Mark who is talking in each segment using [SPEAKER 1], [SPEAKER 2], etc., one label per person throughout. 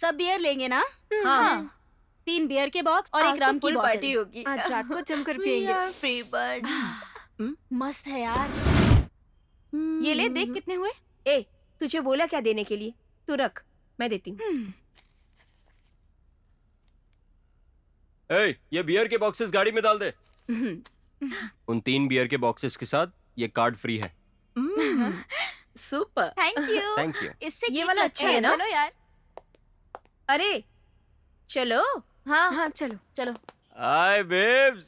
[SPEAKER 1] सब बियर लेंगे ना?
[SPEAKER 2] हाँ
[SPEAKER 1] 3 बियर के बॉक्स और एक राम की
[SPEAKER 3] फुल पार्टी
[SPEAKER 1] बॉटल।
[SPEAKER 3] होगी।
[SPEAKER 2] आज रात को जमकर
[SPEAKER 3] We
[SPEAKER 2] पियेंगे।
[SPEAKER 3] are free birds।
[SPEAKER 1] मस्त है यार। ये ले, देख कितने हुए।
[SPEAKER 2] ए तुझे बोला क्या देने के लिए? तू रख, मैं देती हूँ।
[SPEAKER 4] ये बियर के बॉक्सेस गाड़ी में डाल दे। उन 3 बियर के बॉक्सेस के साथ ये कार्ड फ्री है।
[SPEAKER 2] Super.
[SPEAKER 3] Thank you.
[SPEAKER 4] Thank you.
[SPEAKER 1] इससे
[SPEAKER 2] ये
[SPEAKER 1] केक
[SPEAKER 2] वाला
[SPEAKER 1] लगता
[SPEAKER 2] अच्छा है ना?
[SPEAKER 3] चलो यार।
[SPEAKER 2] अरे चलो।
[SPEAKER 3] हाँ
[SPEAKER 2] हाँ चलो।
[SPEAKER 3] चलो।
[SPEAKER 4] हाय बेब्स,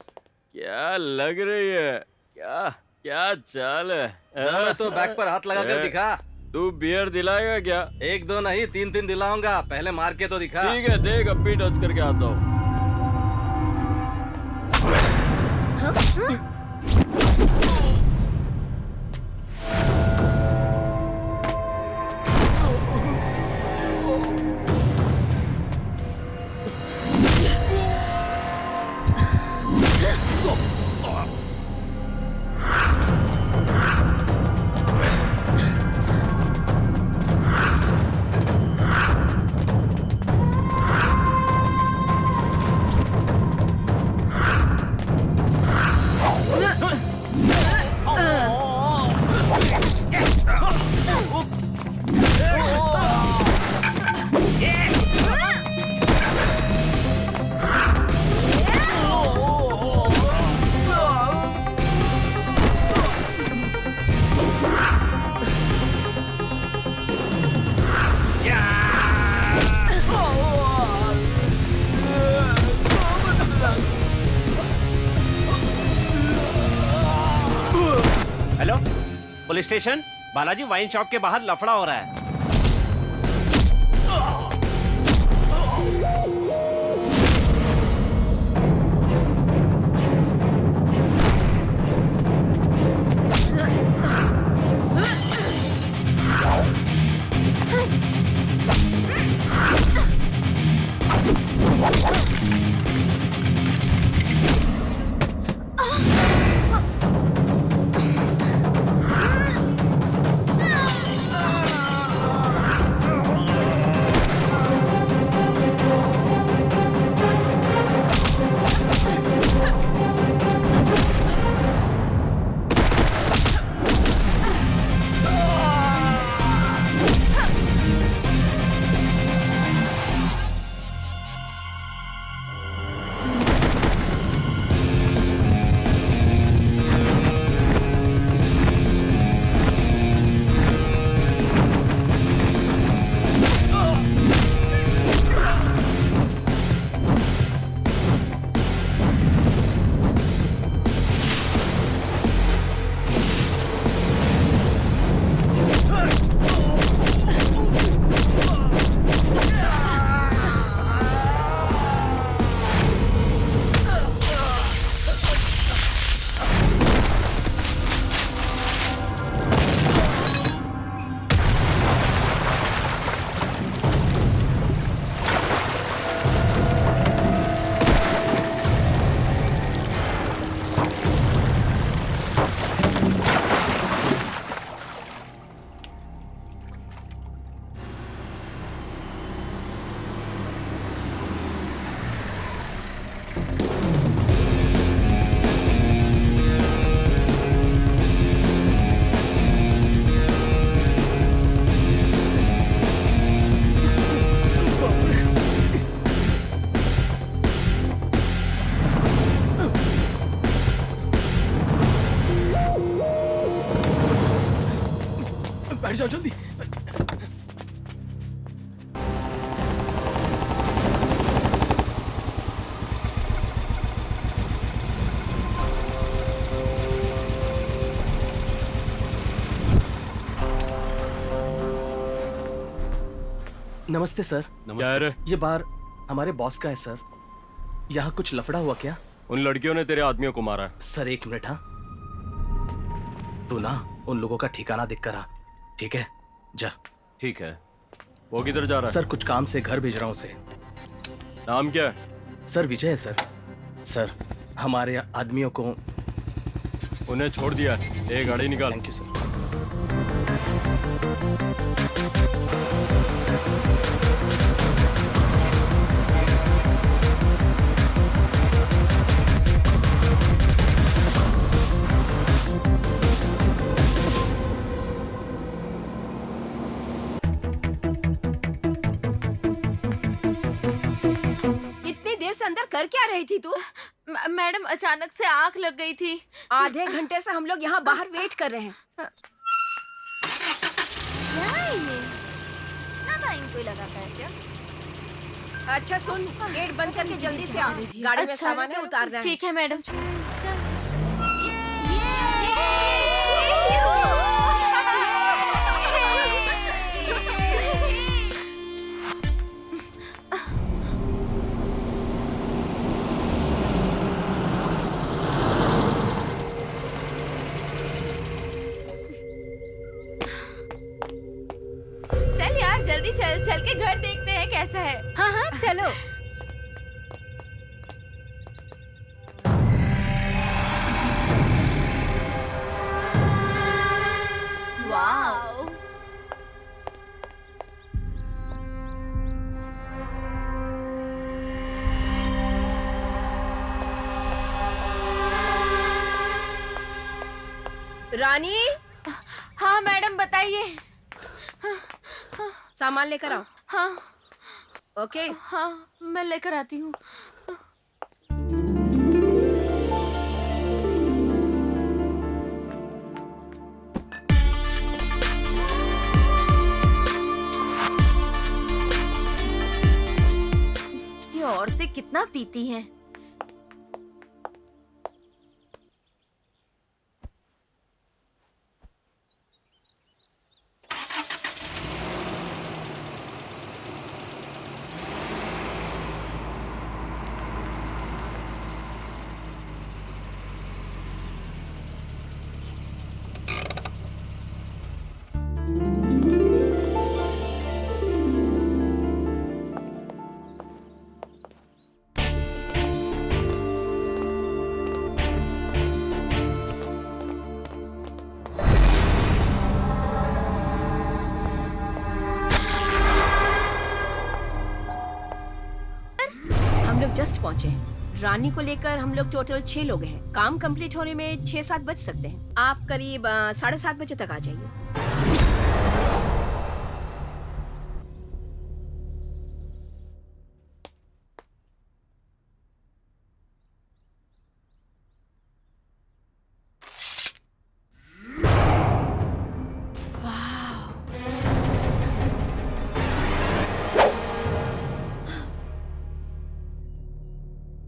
[SPEAKER 4] क्या लग रही है? क्या क्या चाल है?
[SPEAKER 5] मैं तो बैग पर हाथ लगा कर दिखा।
[SPEAKER 4] तू बियर दिलाएगा क्या?
[SPEAKER 5] 1-2 नहीं 3-3 दिलाऊंगा, पहले मार के तो दिखा।
[SPEAKER 4] ठीक है, देख अब भी टच करके आता हूँ।
[SPEAKER 6] Hello police station, Balaji wine shop के बाहर लफड़ा हो रहा है।
[SPEAKER 4] बैठ जाओ जल्दी।
[SPEAKER 5] नमस्ते सर।
[SPEAKER 4] क्या है रे?
[SPEAKER 5] ये बार हमारे बॉस का है सर। यहाँ कुछ लफड़ा हुआ क्या?
[SPEAKER 4] उन लड़कियों ने तेरे आदमियों को मारा है।
[SPEAKER 5] Sir 1 minute. हाँ तू ना उन लोगों का ठिकाना देख कर आ, ठीक है? जा।
[SPEAKER 4] ठीक है। वो किधर जा रहा है?
[SPEAKER 5] सर कुछ काम से घर भेज रहा हूँ उसे।
[SPEAKER 4] नाम क्या है?
[SPEAKER 5] सर विजय है सर। सर हमारे आदमियों को।
[SPEAKER 4] उन्हें छोड़ दिया। एक गाड़ी निकाल।
[SPEAKER 5] Thank you sir.
[SPEAKER 2] कर क्या रही थी तू?
[SPEAKER 3] मैडम अचानक से आंख लग गई थी।
[SPEAKER 2] आधे घंटे से हम लोग यहाँ बाहर वेट कर रहे हैं।
[SPEAKER 1] क्या है ये? ना था इनको ही लगा था क्या?
[SPEAKER 2] अच्छा सुन, गेट बंद करके जल्दी से आ। गाड़ी में
[SPEAKER 3] अच्छा,
[SPEAKER 2] सामान है, उतारना है।
[SPEAKER 3] ठीक है मैडम।
[SPEAKER 1] चल यार जल्दी चल, चल के घर देखते हैं कैसा है।
[SPEAKER 2] हाँ हाँ चलो।
[SPEAKER 1] वाओ।
[SPEAKER 2] रानी,
[SPEAKER 3] हाँ मैडम बताइए।
[SPEAKER 2] सामान लेकर आओ।
[SPEAKER 3] हाँ
[SPEAKER 2] ओके।
[SPEAKER 3] हाँ मैं लेकर आती हूँ। ये औरतें कितना पीती हैं।
[SPEAKER 2] हम लोग जस्ट पहुंचे हैं। रानी को लेकर हम लोग टोटल 6 लोग हैं। काम कंप्लीट होने में 6-7 बज सकते हैं। आप करीब 7:30 बजे तक आ जाइए।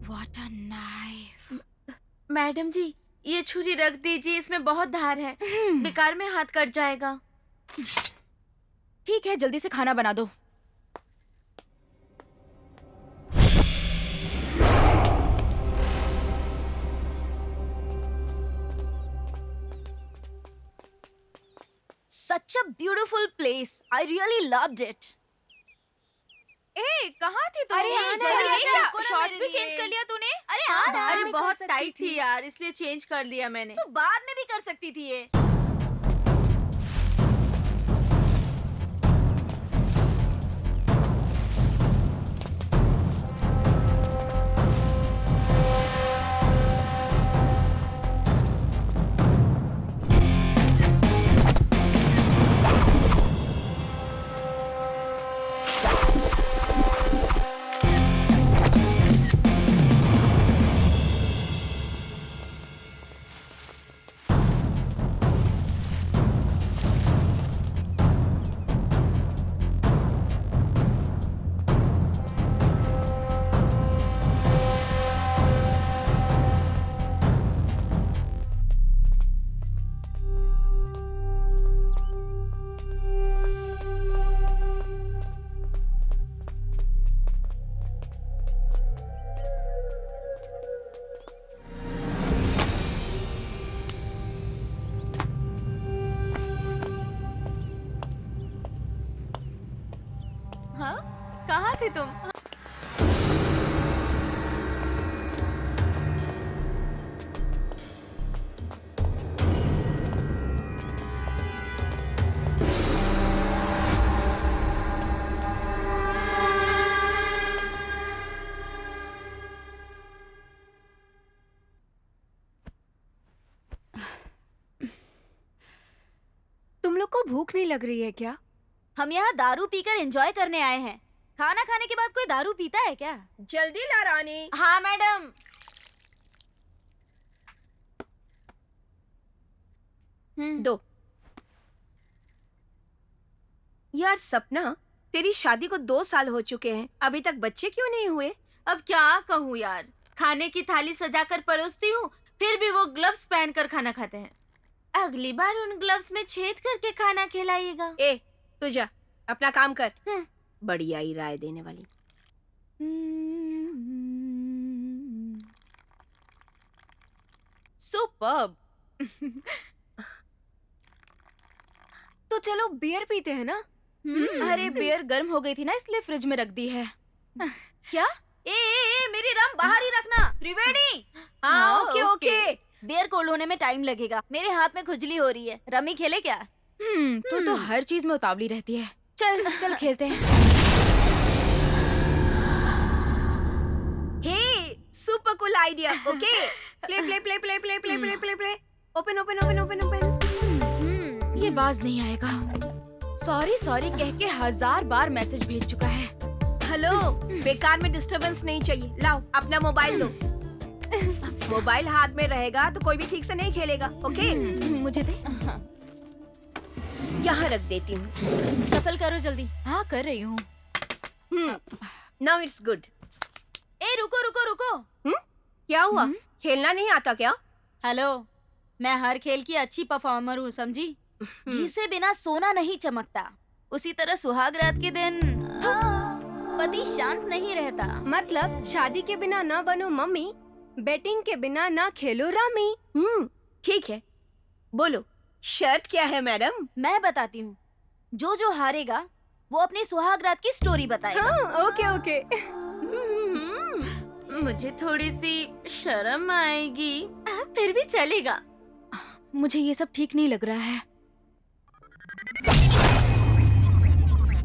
[SPEAKER 1] What a knife.
[SPEAKER 3] मैडम जी ये छुरी रख दीजिए, इसमें बहुत धार है। बेकार में हाथ कट जाएगा।
[SPEAKER 1] ठीक है जल्दी से खाना बना दो। Such a beautiful place. I really loved it. ए कहाँ थी तू?
[SPEAKER 3] अरे आना,
[SPEAKER 1] जल्दी
[SPEAKER 3] आना,
[SPEAKER 1] क्या?
[SPEAKER 3] रुको ना
[SPEAKER 1] शॉर्ट्स
[SPEAKER 3] मेरे
[SPEAKER 1] भी चेंज
[SPEAKER 3] लिए।
[SPEAKER 1] कर लिया तूने? अरे आना।
[SPEAKER 3] अरे
[SPEAKER 1] मैं
[SPEAKER 3] बहुत
[SPEAKER 1] कर सकती
[SPEAKER 3] टाइट थी यार, इसलिए चेंज कर लिया मैंने।
[SPEAKER 1] तू बाद में भी कर सकती थी ये।
[SPEAKER 3] हाँ कहाँ थे तुम?
[SPEAKER 2] तुम लोग को भूख नहीं लग रही है क्या?
[SPEAKER 1] हम यहाँ दारू पीकर एंजॉय करने आए हैं। खाना खाने के बाद कोई दारू पीता है क्या?
[SPEAKER 2] जल्दी ला रानी।
[SPEAKER 3] हाँ मैडम।
[SPEAKER 2] दो। यार सपना, तेरी शादी को 2 साल हो चुके हैं, अभी तक बच्चे क्यों नहीं हुए?
[SPEAKER 3] अब क्या कहूँ यार, खाने की थाली सजाकर परोसती हूँ, फिर भी वो ग्लव्स पहनकर खाना खाते हैं। अगली बार उन ग्लव्स में छेद करके खाना खिलाइएगा।
[SPEAKER 2] ए, तू जा, अपना काम कर। बढ़िया ही राय देने वाली।
[SPEAKER 1] सुपर्ब। तो चलो बियर पीते हैं ना? अरे बियर गर्म हो गई थी ना, इसलिए फ्रिज में रख दी है। क्या? ए, मेरी रम बाहर ही रखना। त्रिवेणी। हाँ, ओके ओके। बियर कोल्ड होने में टाइम लगेगा। मेरे हाथ में खुजली हो रही है। रमी खेले क्या? तो हर चीज में उतावली रहती है। चल चल खेलते हैं।
[SPEAKER 2] Hey, super cool idea. Okay, play play play play play play play play play. Open open open open open.
[SPEAKER 1] ये बाज नहीं आएगा। सॉरी सॉरी कह के 1000 बार मैसेज भेज चुका है।
[SPEAKER 2] हेलो, बेकार में डिस्टरबेंस नहीं चाहिए। लाओ अपना मोबाइल दो। मोबाइल हाथ में रहेगा तो कोई भी ठीक से नहीं खेलेगा। ओके,
[SPEAKER 1] मुझे दे।
[SPEAKER 2] यहाँ रख देती हूँ।
[SPEAKER 1] शफल करो जल्दी। हाँ कर रही हूँ।
[SPEAKER 2] Now it's good.
[SPEAKER 1] ए रुको रुको रुको।
[SPEAKER 2] क्या हुआ? खेलना नहीं आता क्या?
[SPEAKER 1] हेलो, मैं हर खेल की अच्छी परफॉर्मर हूँ, समझी? घी से बिना सोना नहीं चमकता। उसी तरह सुहाग रात के दिन पति शांत नहीं रहता।
[SPEAKER 2] मतलब शादी के बिना ना बनो मम्मी, बैटिंग के बिना ना खेलो रामी। ठीक है, बोलो शर्त क्या है मैडम?
[SPEAKER 1] मैं बताती हूँ। जो जो हारेगा वो अपनी सुहाग रात की स्टोरी बताएगा।
[SPEAKER 2] हाँ, ओके ओके।
[SPEAKER 3] मुझे थोड़ी सी शर्म आएगी, फिर भी चलेगा।
[SPEAKER 1] मुझे ये सब ठीक नहीं लग रहा है।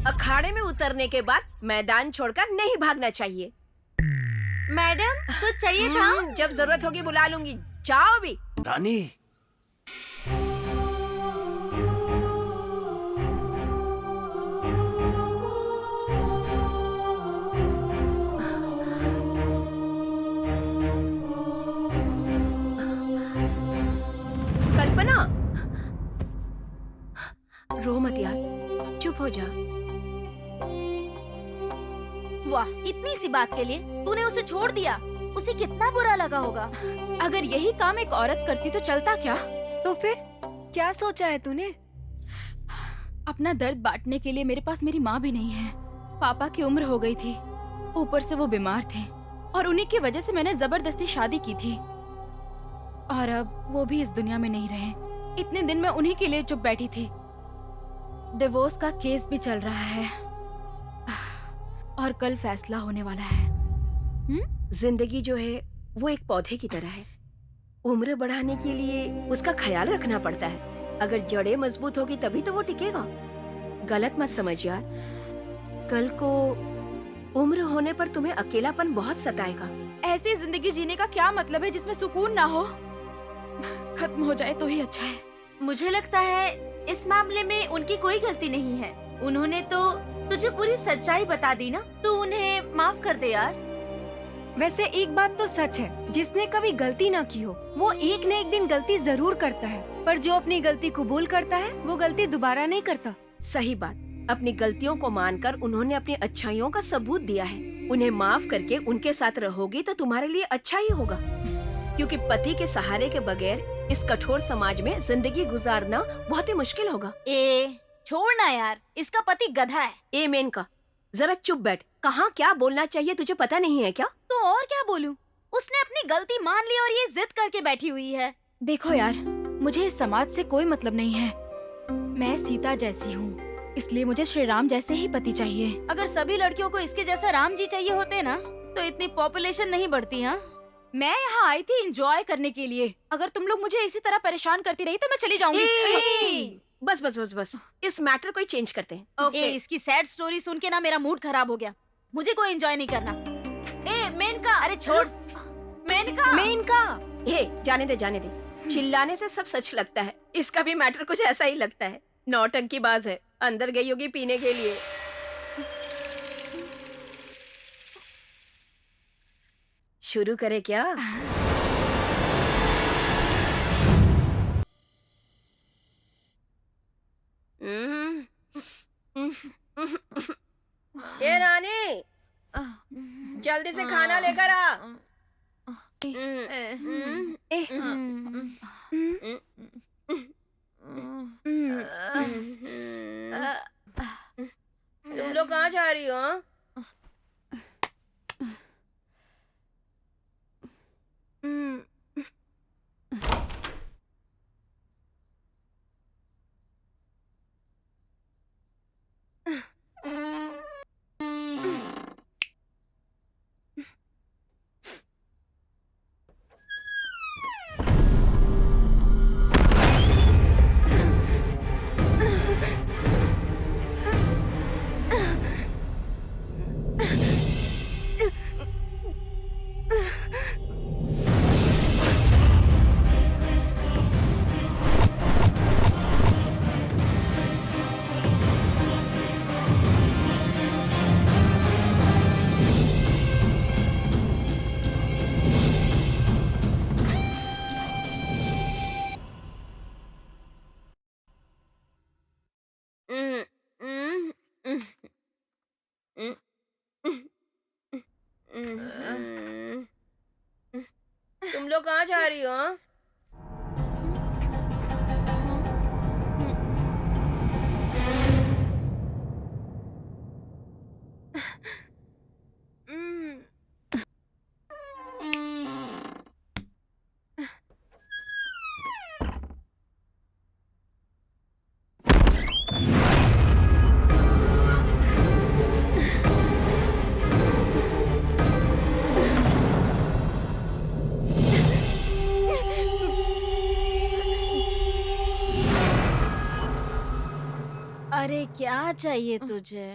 [SPEAKER 2] अखाड़े में उतरने के बाद मैदान छोड़कर नहीं भागना चाहिए।
[SPEAKER 3] मैडम, कुछ चाहिए था?
[SPEAKER 2] जब जरूरत होगी बुला लूंगी। जाओ भी।
[SPEAKER 5] रानी,
[SPEAKER 2] कल्पना, रो मत यार, चुप हो जा।
[SPEAKER 1] वाह, इतनी सी बात के लिए तूने उसे छोड़ दिया। उसे कितना बुरा लगा होगा। अगर यही काम एक औरत करती तो चलता क्या?
[SPEAKER 2] तो फिर क्या सोचा है तूने?
[SPEAKER 1] अपना दर्द बांटने के लिए मेरे पास मेरी माँ भी नहीं है। पापा की उम्र हो गई थी, ऊपर से वो बीमार थे और उन्हीं की वजह से मैंने जबरदस्ती शादी की थी। और अब वो भी इस दुनिया में नहीं रहे। इतने दिन मैं उन्हीं के लिए चुप बैठी थी। डिवोर्स का केस भी चल रहा है और कल फैसला होने वाला है।
[SPEAKER 2] जिंदगी जो है वो एक पौधे की तरह है। उम्र बढ़ाने के लिए उसका ख्याल रखना पड़ता है। अगर जड़ें मजबूत होगी तभी तो वो टिकेगा। गलत मत समझ यार, कल को उम्र होने पर तुम्हें अकेलापन बहुत सताएगा।
[SPEAKER 1] ऐसी जिंदगी जीने का क्या मतलब है जिसमें सुकून ना हो? खत्म हो जाए तो ही अच्छा है।
[SPEAKER 3] मुझे लगता है इस मामले में उनकी कोई गलती नहीं है। उन्होंने तो तुझे पूरी सच्चाई बता दी ना, तो उन्हें माफ कर दे यार।
[SPEAKER 7] वैसे एक बात तो सच है, जिसने कभी गलती ना की हो वो एक न एक दिन गलती जरूर करता है, पर जो अपनी गलती कबूल करता है वो गलती दोबारा नहीं करता।
[SPEAKER 2] सही बात। अपनी गलतियों को मानकर उन्होंने अपनी अच्छाइयों का सबूत दिया है। उन्हें माफ करके उनके साथ रहोगी तो तुम्हारे लिए अच्छा ही होगा, क्योंकि पति के सहारे के बगैर इस कठोर समाज में जिंदगी गुजारना बहुत ही मुश्किल होगा।
[SPEAKER 1] ए छोड़ना यार, इसका पति गधा है।
[SPEAKER 2] ए मेनका, जरा चुप बैठ। कहाँ क्या बोलना चाहिए तुझे पता नहीं है क्या?
[SPEAKER 1] तो और क्या बोलूं? उसने अपनी गलती मान ली और ये जिद करके बैठी हुई है। देखो यार, मुझे इस समाज से कोई मतलब नहीं है। मैं सीता जैसी हूँ, इसलिए मुझे श्री राम जैसे ही पति चाहिए। अगर सभी लड़कियों को इसके जैसा राम जी चाहिए होते ना, तो इतनी पॉपुलेशन नहीं बढ़ती। हाँ, मैं यहाँ आई थी एंजॉय करने के लिए। अगर तुम लोग मुझे इसी तरह परेशान करती रही तो मैं चली जाऊंगी।
[SPEAKER 2] बस बस बस बस, इस मैटर को चेंज करते हैं।
[SPEAKER 1] ए, इसकी सैड स्टोरी सुन के ना मेरा मूड खराब हो गया। मुझे कोई एंजॉय नहीं करना।
[SPEAKER 3] ए मेनका,
[SPEAKER 1] अरे छोड़।
[SPEAKER 3] मेनका।
[SPEAKER 2] हे, जाने दे जाने दे। चिल्लाने से सब सच लगता है। इसका भी मैटर कुछ ऐसा ही लगता है। नौटंकी बाज है, अंदर गई होगी पीने के लिए। शुरू करे क्या? ये रानी, जल्दी से खाना लेकर आ। तुम लोग कहाँ जा रही हो? तुम लोग कहाँ जा रही हो?
[SPEAKER 1] अरे क्या चाहिए तुझे?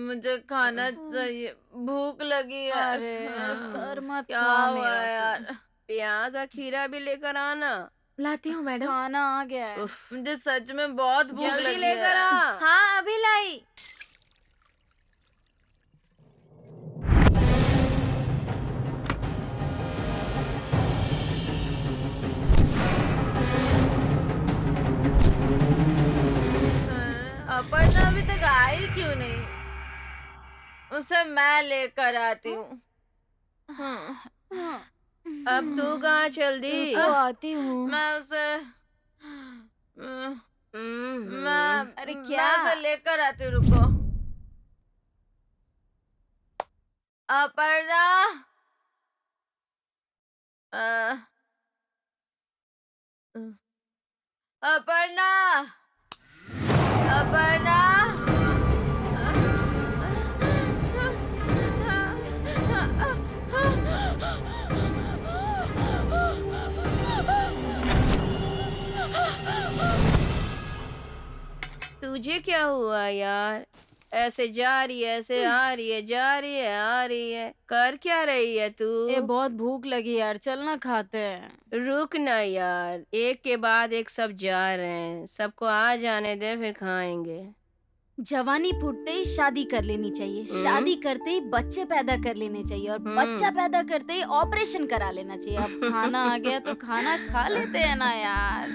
[SPEAKER 3] मुझे खाना चाहिए, भूख लगी है।
[SPEAKER 1] अरे सर मत
[SPEAKER 3] क्या
[SPEAKER 1] खा
[SPEAKER 3] हुआ
[SPEAKER 1] मेरा
[SPEAKER 3] यार?
[SPEAKER 2] प्याज और खीरा भी लेकर आना।
[SPEAKER 3] लाती हूँ मैडम।
[SPEAKER 1] खाना आ गया है।
[SPEAKER 3] मुझे सच में बहुत भूख
[SPEAKER 2] जल्दी
[SPEAKER 3] लगी
[SPEAKER 2] लेकर
[SPEAKER 3] है।
[SPEAKER 2] आ।
[SPEAKER 3] हाँ अभी लाई। अपर्णा अभी तक आई क्यों नहीं? उसे मैं लेकर आती हूँ।
[SPEAKER 2] अब तू कहाँ चल दी?
[SPEAKER 1] तो आती हूँ।
[SPEAKER 3] मैं उसे मैं
[SPEAKER 1] अरे
[SPEAKER 3] मैं
[SPEAKER 1] क्या?
[SPEAKER 3] उसे लेकर आती हूँ, रुको। अपर्णा, अपर्णा, अपर्णा।
[SPEAKER 2] तुझे क्या हुआ यार? ऐसे जा रही है, ऐसे आ रही है, जा रही है, आ रही है, कर क्या रही है तू?
[SPEAKER 1] ये बहुत भूख लगी यार, चलना खाते हैं।
[SPEAKER 2] रुक ना यार, एक के बाद एक सब जा रहे हैं, सबको आ जाने दे फिर खाएंगे।
[SPEAKER 1] जवानी फूटते ही शादी कर लेनी चाहिए, शादी करते ही बच्चे पैदा कर लेने चाहिए, और बच्चा पैदा करते ही ऑपरेशन करा लेना चाहिए। अब खाना आ गया तो खाना खा लेते हैं ना यार।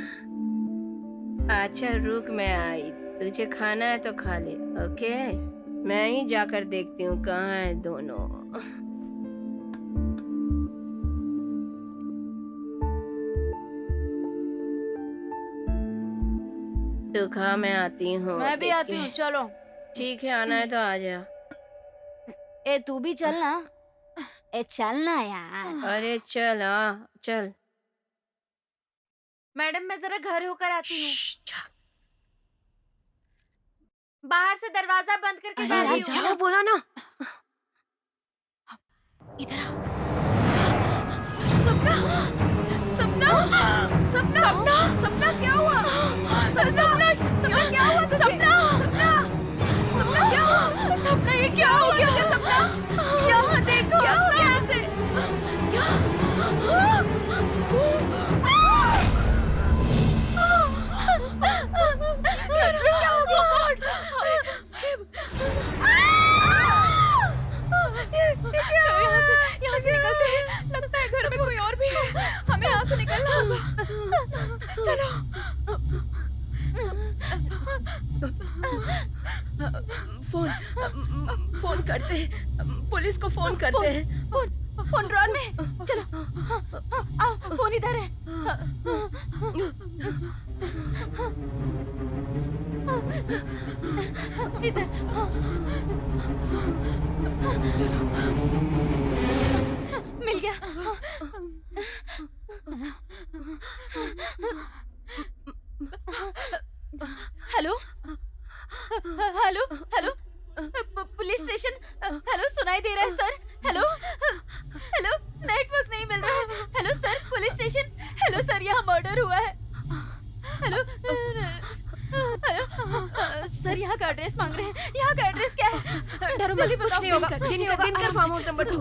[SPEAKER 2] अच्छा रुक, मैं आई। तुझे खाना है तो खा ले, ओके? मैं ही जाकर देखती हूँ कहाँ है दोनों। तू खा, मैं आती हूँ।
[SPEAKER 1] मैं भी
[SPEAKER 2] देख
[SPEAKER 1] आती
[SPEAKER 2] के।
[SPEAKER 1] हूँ, चलो।
[SPEAKER 2] ठीक है, आना है तो आ जा।
[SPEAKER 1] ए तू भी चलना। ए चलना यार।
[SPEAKER 2] अरे चल, आ चल।
[SPEAKER 3] मैडम मैं जरा घर होकर आती हूँ। बाहर से दरवाजा बंद करके जा रही हूँ।
[SPEAKER 2] चलो बोला ना।
[SPEAKER 1] इधर आ। सपना, सपना, सपना, सपना, सपना क्या हुआ? सपना, सपना क्या हुआ तुझे? सपना, सपना, सपना क्या हुआ? सपना ये क्या हो गया? सपना, यहाँ देखो। क्या हो गया ऐसे? क्या? क्या हो गया? से निकलना होगा। चलो।
[SPEAKER 2] फोन करते हैं, पुलिस को फोन करते हैं।
[SPEAKER 1] फोन ड्रॉर में। चलो। आओ, फोन इधर है। इधर। मिल गया। Hello hello hello police station. Hello, सुनाई दे रहा है सर? हेलो हेलो, नेटवर्क नहीं मिल रहा है। Hello sir, police station. Hello sir, यहाँ मर्डर हुआ है। हेलो हेलो सर, यहाँ का एड्रेस मांग रहे हैं। यहाँ का एड्रेस क्या है?
[SPEAKER 2] डरो मत, कुछ नहीं होगा। Dinkar farm house number 2।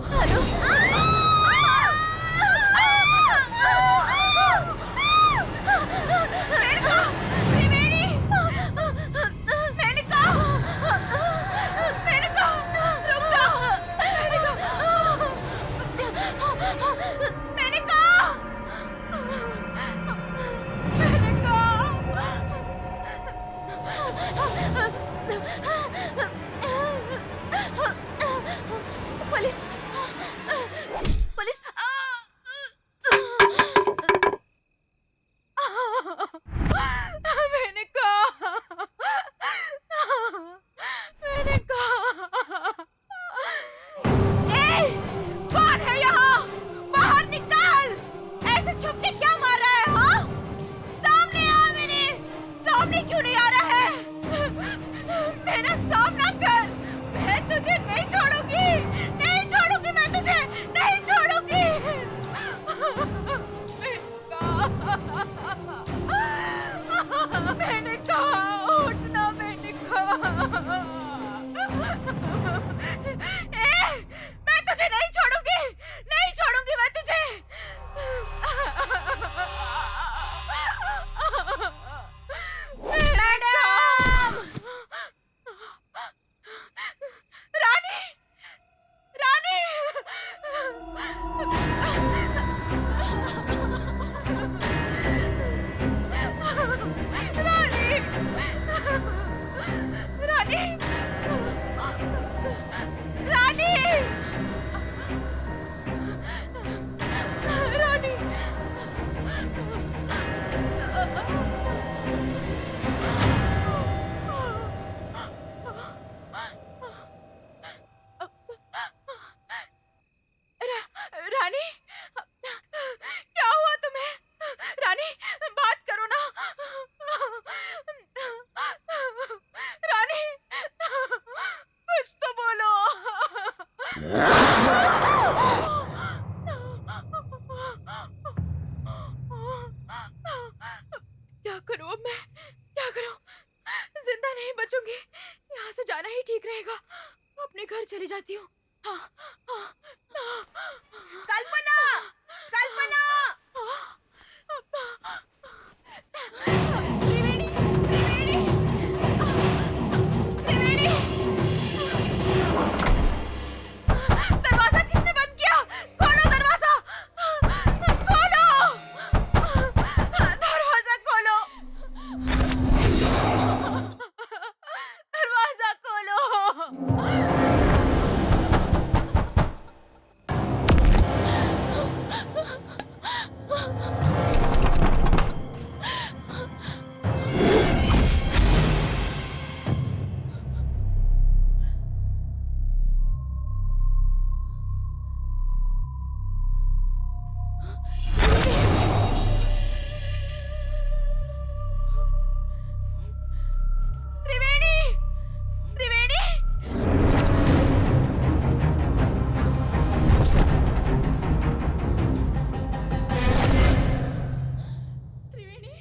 [SPEAKER 1] Police police. मैंने कहा ए, कौन है यहाँ? बाहर निकल। ऐसे छुप के क्या मार रहा है? हाँ, सामने आ। मेरे सामने क्यों नहीं आ रहा है? मेरा सामना कर। मैं तुझे नहीं छोड़ूंगी, नहीं छोड़ूंगी। मैं तुझे नहीं छोड़ूंगी। मैंने कहा उठना। मैंने कहा मैं तुझे नहीं छोड़ूंगी, नहीं छोड़ूंगी मैं तुझे। मैडम! रानी! रानी! रानी! रानी! रानी! रानी! रानी, क्या हुआ तुम्हें? रानी, बात करो ना। रानी, कुछ तो बोलो। क्या करूं अब मैं? क्या करूं? जिंदा नहीं बचूंगी। यहाँ से जाना ही ठीक रहेगा। अपने घर चली जाती हूँ। हाँ, हाँ, हाँ। कल्पना! कल्पना! त्रिवेणी! त्रिवेणी! त्रिवेणी! दरवाजा किसने बंद किया? खोलो दरवाजा! खोलो! दरवाजा खोलो! दरवाजा खोलो! त्रिवेणी! त्रिवेणी! त्रिवेणी!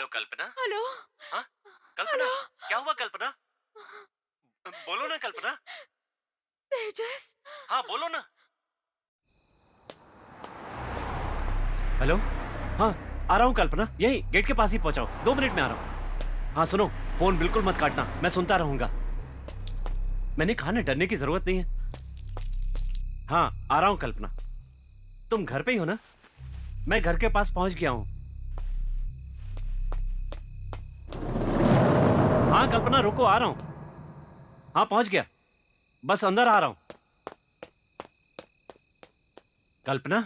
[SPEAKER 6] हेलो कल्पना।
[SPEAKER 3] हेलो।
[SPEAKER 6] हाँ कल्पना, क्या हुआ कल्पना? बोलो ना कल्पना।
[SPEAKER 3] तेजस।
[SPEAKER 6] हाँ बोलो ना। हेलो। हाँ आ रहा हूँ कल्पना, यही गेट के पास ही पहुंचाओ, 2 मिनट में आ रहा हूँ। हाँ सुनो, फोन बिल्कुल मत काटना, मैं सुनता रहूंगा। मैंने कहा ना, डरने की जरूरत नहीं है। हाँ आ रहा हूँ कल्पना। तुम घर पे ही हो ना? मैं घर के पास पहुंच गया हूँ। हाँ कल्पना रुको, आ रहा हूँ। हाँ पहुंच गया, बस अंदर आ रहा हूँ। कल्पना,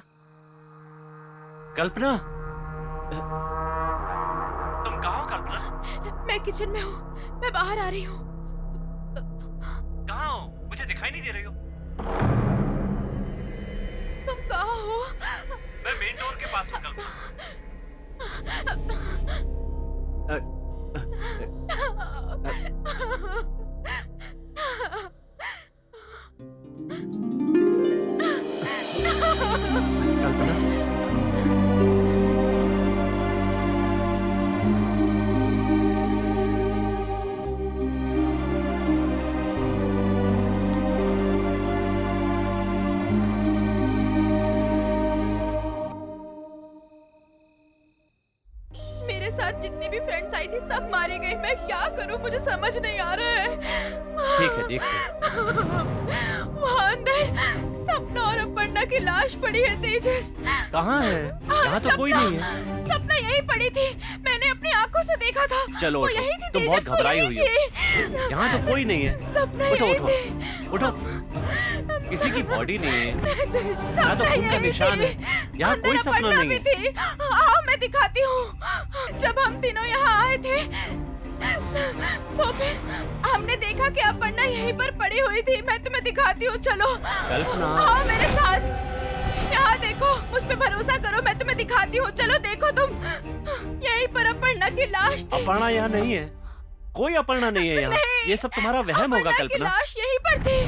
[SPEAKER 6] कल्पना, तुम कहाँ हो कल्पना?
[SPEAKER 3] मैं किचन में हूँ, मैं बाहर आ रही हूँ।
[SPEAKER 6] कहाँ हो? मुझे दिखाई नहीं दे रही हो।
[SPEAKER 3] तुम कहाँ हो?
[SPEAKER 6] मैं मेन डोर के पास हूँ कल्पना। कल्पना,
[SPEAKER 3] मेरे साथ जितनी भी फ्रेंड्स आई थी सब मारी गई। मैं क्या करूं, मुझे समझ नहीं आ रहा है।
[SPEAKER 6] ठीक है देखते।
[SPEAKER 3] वहाँ अंदर सपना और अपर्णा की लाश पड़ी है तेजस।
[SPEAKER 6] कहाँ है? यहाँ तो कोई नहीं है।
[SPEAKER 3] सपना यही पड़ी थी, मैंने अपनी आंखों से देखा था।
[SPEAKER 6] चलो
[SPEAKER 3] वो
[SPEAKER 6] उठो,
[SPEAKER 3] यही थी
[SPEAKER 6] तुम बहुत
[SPEAKER 3] तेजस, वो
[SPEAKER 6] घबराई
[SPEAKER 3] यही
[SPEAKER 6] हुई हो।
[SPEAKER 3] थी।
[SPEAKER 6] यहाँ तो कोई नहीं है।
[SPEAKER 3] सपना
[SPEAKER 6] उठो
[SPEAKER 3] यही
[SPEAKER 6] उठो
[SPEAKER 3] थी।
[SPEAKER 6] उठो, किसी की बॉडी नहीं है। यहाँ तो
[SPEAKER 3] सपना
[SPEAKER 6] खून का
[SPEAKER 3] यही
[SPEAKER 6] निशान
[SPEAKER 3] थी।
[SPEAKER 6] है। यहाँ
[SPEAKER 3] अंदर
[SPEAKER 6] कोई सपना
[SPEAKER 3] अपर्णा
[SPEAKER 6] नहीं
[SPEAKER 3] भी
[SPEAKER 6] है।
[SPEAKER 3] थी। आओ मैं दिखाती हूँ। जब हम तीनों यहाँ आए थे तो फिर हमने देखा कि अपर्णा यहीं पर पड़ी हुई थी। मैं तुम्हें दिखाती हूँ, चलो
[SPEAKER 6] कल्पना।
[SPEAKER 3] आओ मेरे साथ। यहाँ देखो, मुझ पे भरोसा करो, मैं तुम्हें दिखाती हूँ। चलो देखो तुम, यहीं पर अपर्णा की लाश थी।
[SPEAKER 6] अपर्णा यहाँ नहीं है, कोई अपर्णा नहीं है यहाँ।
[SPEAKER 3] नहीं,
[SPEAKER 6] ये सब तुम्हारा वहम होगा
[SPEAKER 3] अपर्णा की
[SPEAKER 6] कल्पना।
[SPEAKER 3] लाश यहीं पर थी।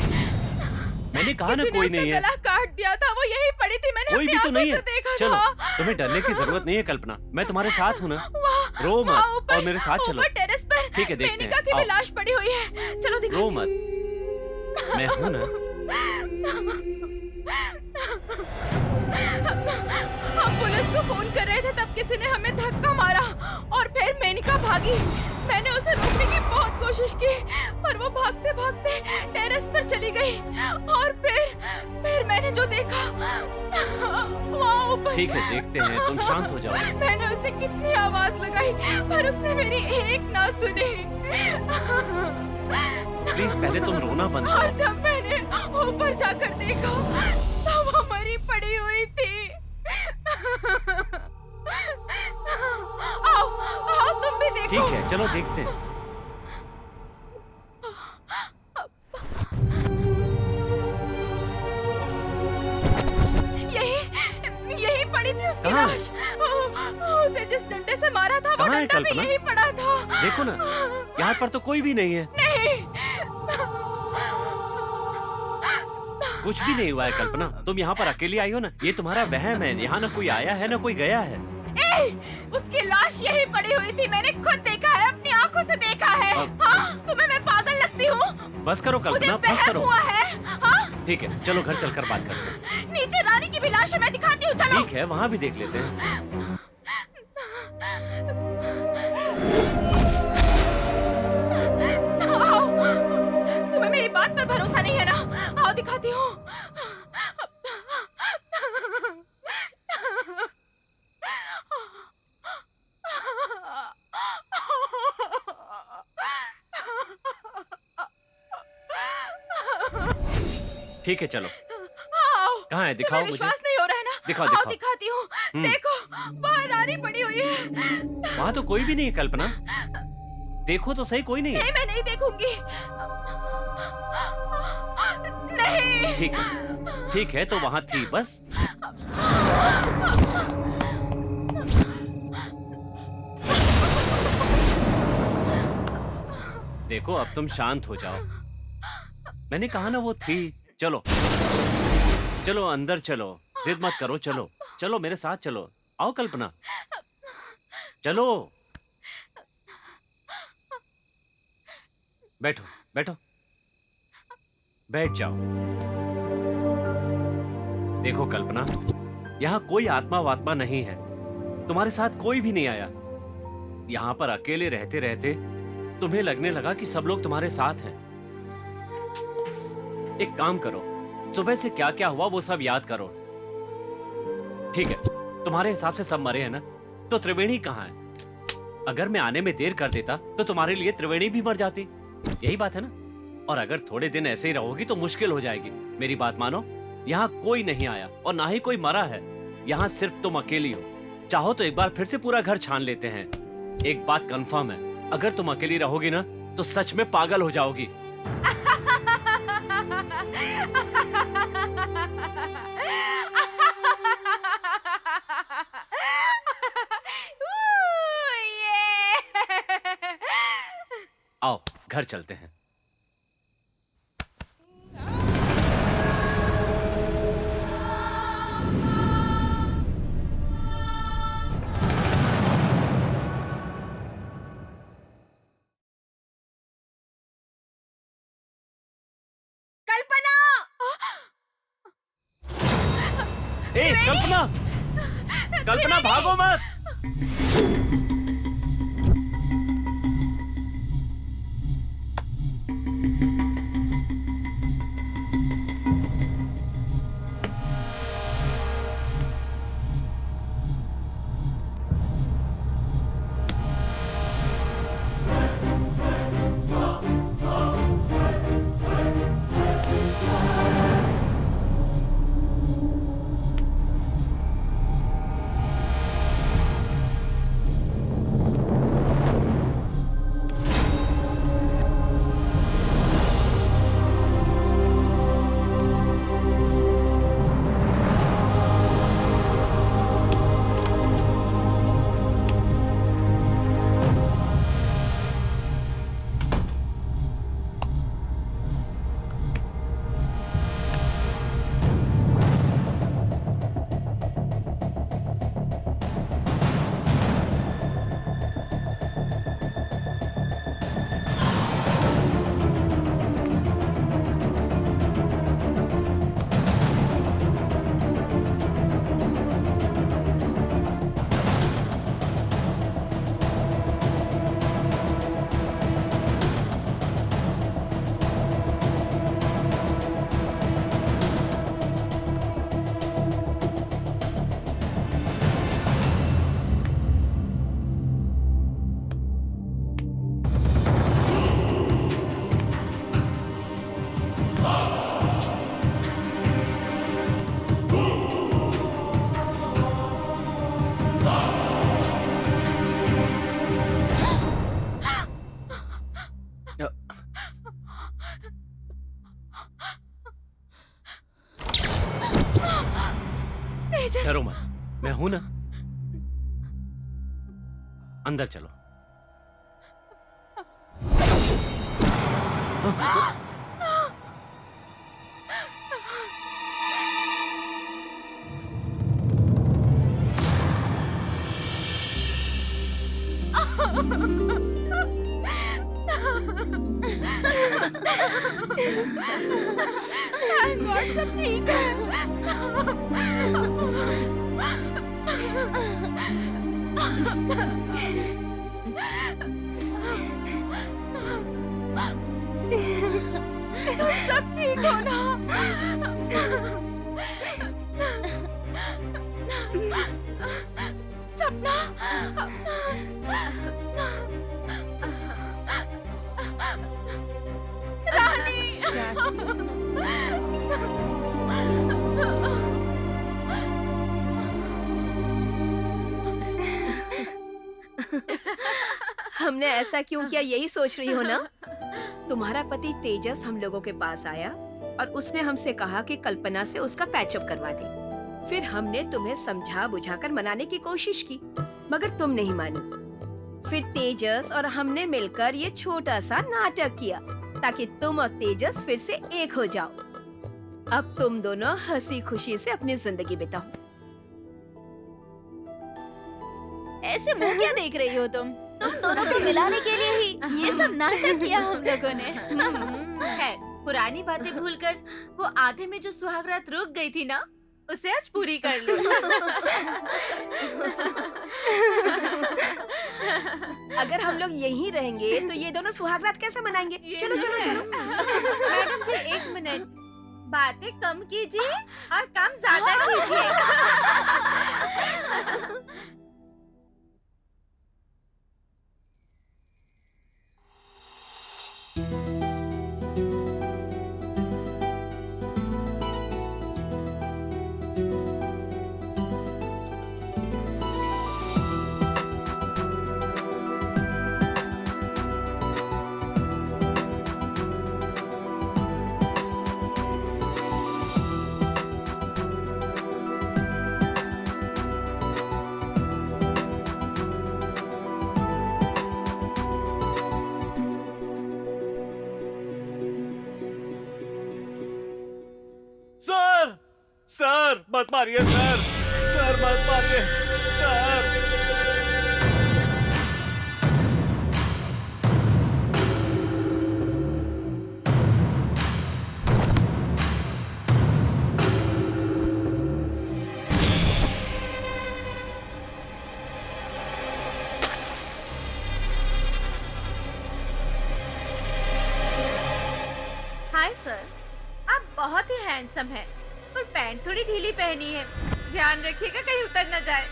[SPEAKER 6] मैंने कहा ना
[SPEAKER 3] किसी ने
[SPEAKER 6] कोई
[SPEAKER 3] उसका
[SPEAKER 6] नहीं है।
[SPEAKER 3] गला काट दिया था, वो यहीं पड़ी थी। मैंने
[SPEAKER 6] कोई
[SPEAKER 3] अपनी
[SPEAKER 6] भी तो
[SPEAKER 3] आंखों
[SPEAKER 6] नहीं
[SPEAKER 3] से
[SPEAKER 6] है।
[SPEAKER 3] देखा
[SPEAKER 6] चलो,
[SPEAKER 3] था।
[SPEAKER 6] तुम्हें डरने की जरूरत नहीं है कल्पना, मैं तुम्हारे साथ हूँ ना। रो
[SPEAKER 3] वहाँ
[SPEAKER 6] मत
[SPEAKER 3] ऊपर-
[SPEAKER 6] और मेरे साथ चलो।
[SPEAKER 3] ऊपर टेरेस पर
[SPEAKER 6] ठीक है, देखते
[SPEAKER 3] मेनिका
[SPEAKER 6] हैं,
[SPEAKER 3] की भी
[SPEAKER 6] आओ।
[SPEAKER 3] लाश पड़ी हुई है। चलो दिखाती
[SPEAKER 6] रो
[SPEAKER 3] हूँ।
[SPEAKER 6] मत, मैं हूँ ना।
[SPEAKER 3] हम पुलिस को फोन कर रहे थे, तब किसी ने हमें धक्का मारा और फिर मेनिका भागी। मैंने उसे रोकने की बहुत कोशिश की, पर वो भागते भागते टेरेस पर चली गई। और फिर मैंने जो देखा वहाँ ऊपर।
[SPEAKER 6] ठीक है देखते हैं, तुम शांत हो जाओ।
[SPEAKER 3] मैंने उसे कितनी आवाज लगाई, पर उसने मेरी एक ना सुनी।
[SPEAKER 6] प्लीज पहले तुम रोना बंद
[SPEAKER 3] और
[SPEAKER 6] करो।
[SPEAKER 3] जब मैंने ऊपर जाकर देखा तो वो मरी पड़ी हुई थी। आओ आओ तुम भी देखो।
[SPEAKER 6] ठीक है चलो देखते हैं।
[SPEAKER 3] यही पड़ी थी उसकी
[SPEAKER 6] कहाँ?
[SPEAKER 3] लाश। उसे जिस डंडे से मारा था वो
[SPEAKER 6] कहाँ है
[SPEAKER 3] डंडा भी
[SPEAKER 6] कल्पना?
[SPEAKER 3] यही पड़ा था।
[SPEAKER 6] देखो ना, यहाँ पर तो कोई भी नहीं है।
[SPEAKER 3] नहीं,
[SPEAKER 6] कुछ भी नहीं हुआ है कल्पना, तुम यहाँ पर अकेली आई हो ना, ये तुम्हारा वहम है। यहाँ ना कोई आया है ना कोई गया है।
[SPEAKER 3] उसकी लाश यही पड़ी हुई थी, मैंने खुद देखा है, अपनी आंखों से देखा है। हाँ, तुम्हें मैं पागल लगती हूँ?
[SPEAKER 6] बस करो
[SPEAKER 3] मुझे
[SPEAKER 6] कल्पना, बस
[SPEAKER 3] वहम
[SPEAKER 6] करो।
[SPEAKER 3] हुआ है। हाँ?
[SPEAKER 6] ठीक है चलो घर चलकर बात करते हैं।
[SPEAKER 3] नीचे रानी की भी लाश है, मैं दिखाती हूँ, चलो।
[SPEAKER 6] ठीक है वहाँ भी देख लेते हैं।
[SPEAKER 3] आओ, तुम्हें मेरी बात पर भरोसा नहीं है ना? आओ दिखाती हूँ।
[SPEAKER 6] ठीक है चलो,
[SPEAKER 3] आओ।
[SPEAKER 6] कहाँ है दिखाओ
[SPEAKER 3] तुम्हें
[SPEAKER 6] मुझे।
[SPEAKER 3] विश्वास नहीं हो रहा है ना?
[SPEAKER 6] दिखाओ,
[SPEAKER 3] आओ
[SPEAKER 6] दिखाओ।
[SPEAKER 3] दिखाती हूँ। देखो वहाँ रानी पड़ी हुई है।
[SPEAKER 6] वहाँ तो कोई भी नहीं है कल्पना, देखो तो सही, कोई नहीं है।
[SPEAKER 3] नहीं, मैं नहीं देखूंगी। नहीं।
[SPEAKER 6] ठीक है तो वहाँ थी बस। देखो अब तुम शांत हो जाओ, मैंने कहा ना वो थी। चलो चलो अंदर चलो, जिद मत करो, चलो चलो मेरे साथ चलो। आओ कल्पना, चलो। बैठो बैठो, बैठ जाओ। देखो कल्पना, यहाँ कोई आत्मा वात्मा नहीं है, तुम्हारे साथ कोई भी नहीं आया। यहाँ पर अकेले रहते रहते तुम्हें लगने लगा कि सब लोग तुम्हारे साथ हैं। एक काम करो, सुबह से क्या क्या हुआ वो सब याद करो। ठीक है, तुम्हारे हिसाब से सब मरे हैं ना, तो त्रिवेणी कहाँ है? अगर मैं आने में देर कर देता तो तुम्हारे लिए त्रिवेणी भी मर जाती, यही बात है ना। और अगर थोड़े दिन ऐसे ही रहोगी तो मुश्किल हो जाएगी। मेरी बात मानो, यहाँ कोई नहीं आया और ना ही कोई मरा है। यहाँ सिर्फ तुम अकेली हो। चाहो तो एक बार फिर से पूरा घर छान लेते हैं। एक बात कंफर्म है, अगर तुम अकेली रहोगी ना तो सच में पागल हो जाओगी। आओ घर चलते हैं।
[SPEAKER 2] कल्पना!
[SPEAKER 6] ए कल्पना, कल्पना भागो मत। डरो मत, मैं हूं ना। अंदर चलो।
[SPEAKER 3] Thank God, सब ठीक है। तुम सब ठीक हो ना? सपना, रानी,
[SPEAKER 2] हमने ऐसा क्यों किया यही सोच रही हो ना? तुम्हारा पति तेजस हम लोगों के पास आया और उसने हमसे कहा कि कल्पना से उसका पैचअप करवा दे। फिर हमने तुम्हें समझा बुझाकर मनाने की कोशिश की, मगर तुम नहीं मानी। फिर तेजस और हमने मिलकर ये छोटा सा नाटक किया ताकि तुम और तेजस फिर से एक हो जाओ। अब तुम दोनों हंसी खुशी से अपनी जिंदगी बिताओ।
[SPEAKER 1] ऐसे मुंह क्या देख रही हो तुम? तुम दोनों को मिलाने के लिए ही ये सब नाटक किया हम लोगों ने।
[SPEAKER 3] है पुरानी बातें भूलकर वो आधे में जो सुहागरात रुक गई थी ना, उसे आज पूरी कर लो।
[SPEAKER 2] अगर हम लोग यहीं रहेंगे तो ये दोनों सुहागरात कैसे मनाएंगे? चलो चलो चलो।
[SPEAKER 3] मैडम जी 1 मिनट, बातें कम कीजिए और काम ज्यादा कीजिए।
[SPEAKER 6] सर सर मत मारिए सर, सर मत मारिए सर।
[SPEAKER 3] हाय सर, आप बहुत ही हैंडसम हैं, पर पैंट थोड़ी ढीली पहनी है। ध्यान रखिएगा कहीं उतर न जाए।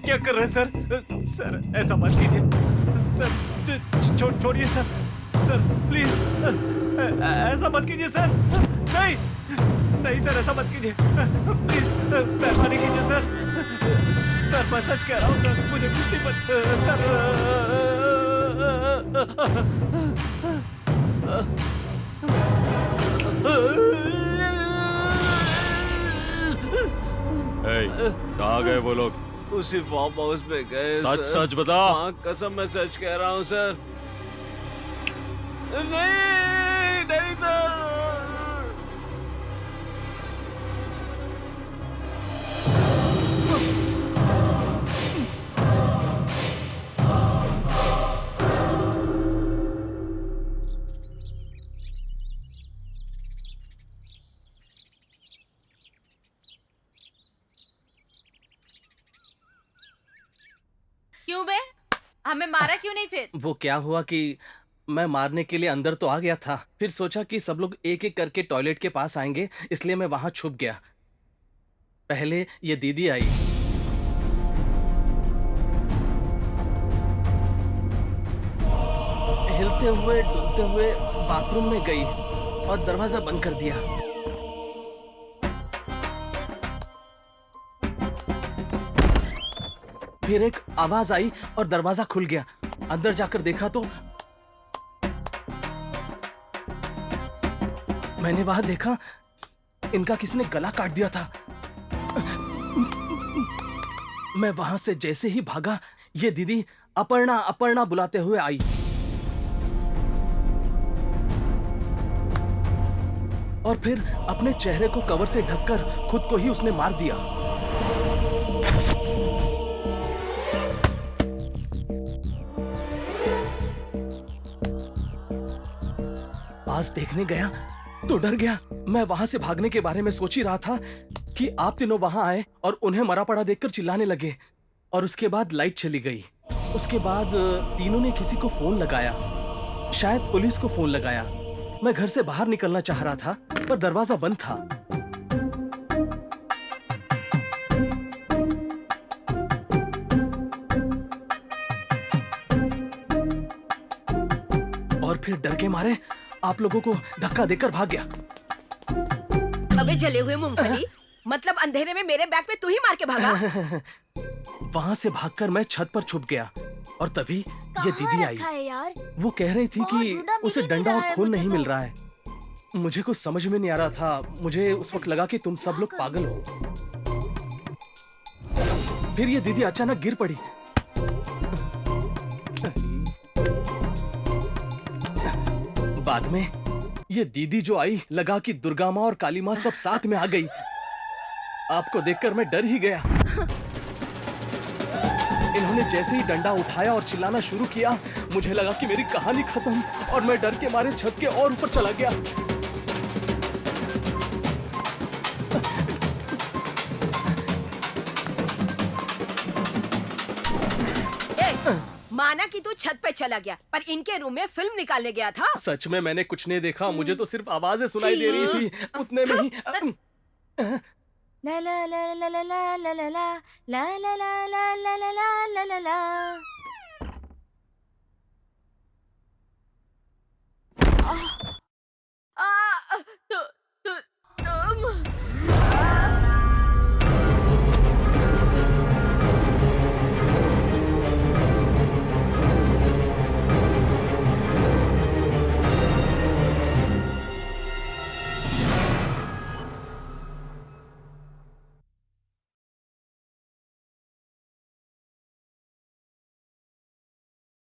[SPEAKER 6] क्या कर रहे हैं सर? सर ऐसा मत कीजिए सर, छोड़िए सर, सर प्लीज ऐसा मत कीजिए सर। नहीं नहीं सर, ऐसा मत कीजिए प्लीज, मेहरबानी कीजिए सर। सर मैं सच कह रहा हूँ सर, मुझे कुछ नहीं
[SPEAKER 4] कहाँ गए वो लोग?
[SPEAKER 6] उसी फार्म हाउस में गए।
[SPEAKER 4] सच सच बता।
[SPEAKER 6] हाँ कसम, मैं सच कह रहा हूँ सर। नहीं नहीं सर।
[SPEAKER 3] क्यों बे? हमें मारा क्यों नहीं फिर?
[SPEAKER 5] वो क्या हुआ कि मैं मारने के लिए अंदर तो आ गया था, फिर सोचा कि सब लोग एक एक करके टॉयलेट के पास आएंगे, इसलिए मैं वहां छुप गया। पहले ये दीदी आई। हिलते हुए डुलते हुए बाथरूम में गई और दरवाजा बंद कर दिया। फिर एक आवाज आई और दरवाजा खुल गया। अंदर जाकर देखा तो मैंने वहां देखा इनका किसी ने गला काट दिया था। मैं वहां से जैसे ही भागा, ये दीदी अपर्णा अपर्णा बुलाते हुए आई। और फिर अपने चेहरे को कवर से ढककर खुद को ही उसने मार दिया। पास देखने गया तो डर गया। मैं वहां से भागने के बारे में सोच ही रहा था कि आप तीनों वहां आए और उन्हें मरा पड़ा देखकर चिल्लाने लगे, और उसके बाद लाइट चली गई। उसके बाद तीनों ने किसी को फोन लगाया, शायद पुलिस को फोन लगाया। मैं घर से बाहर निकलना चाह रहा था पर दरवाजा बंद था। और फिर डर के मारे आप लोगों को धक्का देकर भाग गया।
[SPEAKER 2] अबे जले हुए मूंगफली, मतलब अंधेरे में मेरे बैग पे तू ही मार के भागा?
[SPEAKER 5] वहां से भागकर मैं छत पर छुप गया और तभी ये दीदी आई।
[SPEAKER 1] है यार?
[SPEAKER 5] वो कह रही थी
[SPEAKER 1] बहुत
[SPEAKER 5] कि
[SPEAKER 1] ढूंढा,
[SPEAKER 5] उसे
[SPEAKER 1] मिल ही नहीं
[SPEAKER 5] डंडा
[SPEAKER 1] रहा
[SPEAKER 5] और
[SPEAKER 1] है
[SPEAKER 5] खून
[SPEAKER 1] मुझे
[SPEAKER 5] नहीं
[SPEAKER 1] तो।
[SPEAKER 5] मिल रहा है। मुझे कुछ समझ में नहीं आ रहा था। मुझे उस वक्त लगा कि तुम सब लोग पागल हो। फिर ये दीदी अचानक गिर पड़ी। बाद में ये दीदी जो आई, लगा कि दुर्गा माँ और काली माँ सब साथ में आ गई। आपको देखकर मैं डर ही गया। इन्होंने जैसे ही डंडा उठाया और चिल्लाना शुरू किया, मुझे लगा कि मेरी कहानी खत्म और मैं डर के मारे छत के और ऊपर चला गया।
[SPEAKER 2] माना कि तू छत पे चला गया, पर इनके रूम में फिल्म निकालने गया था।
[SPEAKER 5] सच में मैंने कुछ नहीं देखा, मुझे तो सिर्फ आवाजें सुनाई दे रही थी। उतने में ही
[SPEAKER 1] ला ला ला ला ला ला ला ला ला ला ला ला ला ला ला ला ला ला।